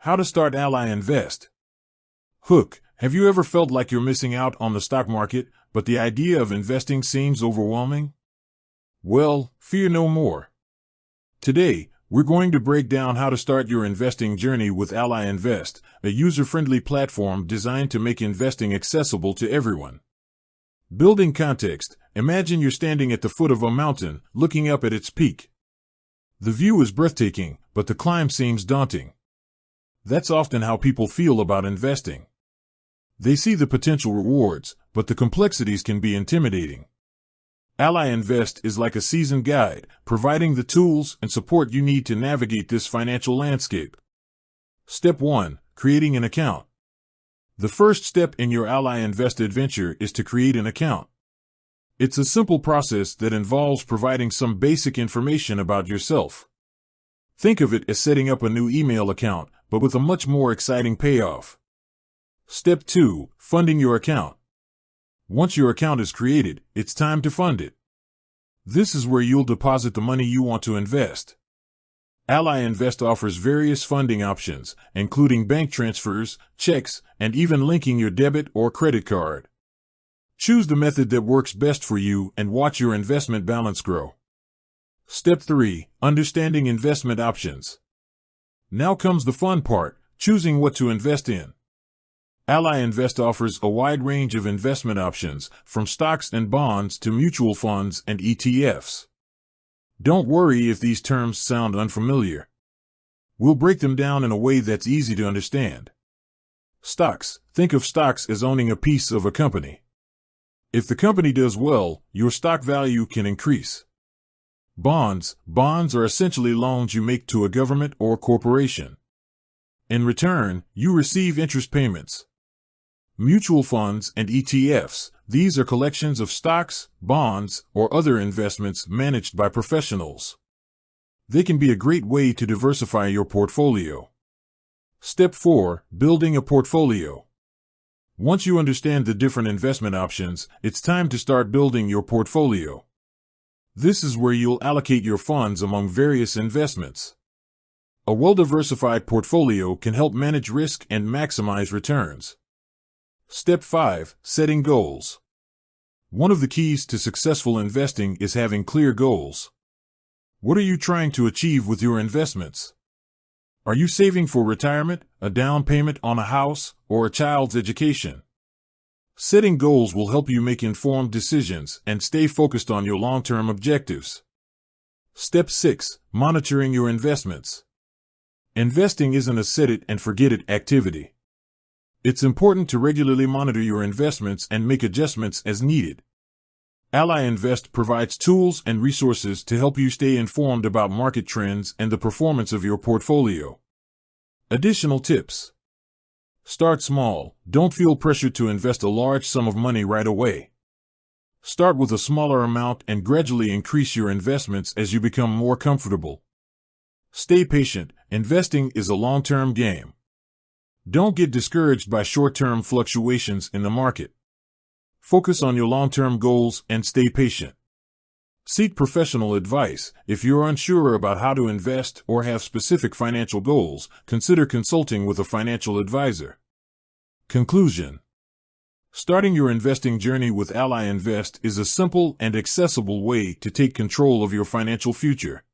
How to start Ally Invest. Hook, have you ever felt like you're missing out on the stock market, but the idea of investing seems overwhelming? Well, fear no more. Today, we're going to break down how to start your investing journey with Ally Invest, a user-friendly platform designed to make investing accessible to everyone. Building context, imagine you're standing at the foot of a mountain, looking up at its peak. The view is breathtaking, but the climb seems daunting. That's often how people feel about investing. They see the potential rewards, but the complexities can be intimidating. Ally Invest is like a seasoned guide, providing the tools and support you need to navigate this financial landscape. Step 1. Creating an account. The first step in your Ally Invest adventure is to create an account. It's a simple process that involves providing some basic information about yourself. Think of it as setting up a new email account, but with a much more exciting payoff. Step 2. Funding your account. Once your account is created, it's time to fund it. This is where you'll deposit the money you want to invest. Ally Invest offers various funding options, including bank transfers, checks, and even linking your debit or credit card. Choose the method that works best for you and watch your investment balance grow. Step 3. Understanding investment options. Now comes the fun part, choosing what to invest in. Ally Invest offers a wide range of investment options, from stocks and bonds to mutual funds and ETFs. Don't worry if these terms sound unfamiliar. We'll break them down in a way that's easy to understand. Stocks. Think of stocks as owning a piece of a company. If the company does well, your stock value can increase. Bonds. Bonds are essentially loans you make to a government or corporation. In return, you receive interest payments. Mutual funds and ETFs. These are collections of stocks, bonds, or other investments managed by professionals. They can be a great way to diversify your portfolio. Step 4. Building a portfolio. Once you understand the different investment options, it's time to start building your portfolio. This is where you'll allocate your funds among various investments. A well-diversified portfolio can help manage risk and maximize returns. Step 5. Setting goals. One of the keys to successful investing is having clear goals. What are you trying to achieve with your investments? Are you saving for retirement, a down payment on a house, or a child's education? Setting goals will help you make informed decisions and stay focused on your long-term objectives. Step 6. Monitoring your investments. Investing isn't a set-it-and-forget-it activity. It's important to regularly monitor your investments and make adjustments as needed. Ally Invest provides tools and resources to help you stay informed about market trends and the performance of your portfolio. Additional tips. Start small. Don't feel pressured to invest a large sum of money right away. Start with a smaller amount and gradually increase your investments as you become more comfortable. Stay patient. Investing is a long-term game. Don't get discouraged by short-term fluctuations in the market. Focus on your long-term goals and stay patient. Seek professional advice. If you're unsure about how to invest or have specific financial goals, consider consulting with a financial advisor. Conclusion. Starting your investing journey with Ally Invest is a simple and accessible way to take control of your financial future.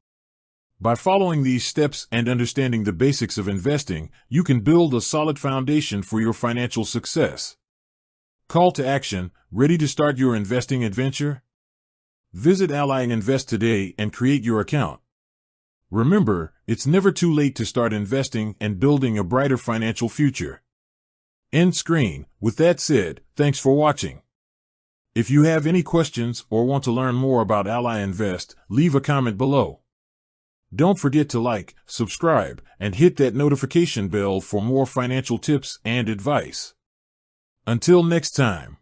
By following these steps and understanding the basics of investing, you can build a solid foundation for your financial success. Call to action, ready to start your investing adventure? Visit Ally Invest today and create your account. Remember, it's never too late to start investing and building a brighter financial future. End screen. With that said, thanks for watching. If you have any questions or want to learn more about Ally Invest, leave a comment below. Don't forget to like, subscribe, and hit that notification bell for more financial tips and advice. Until next time.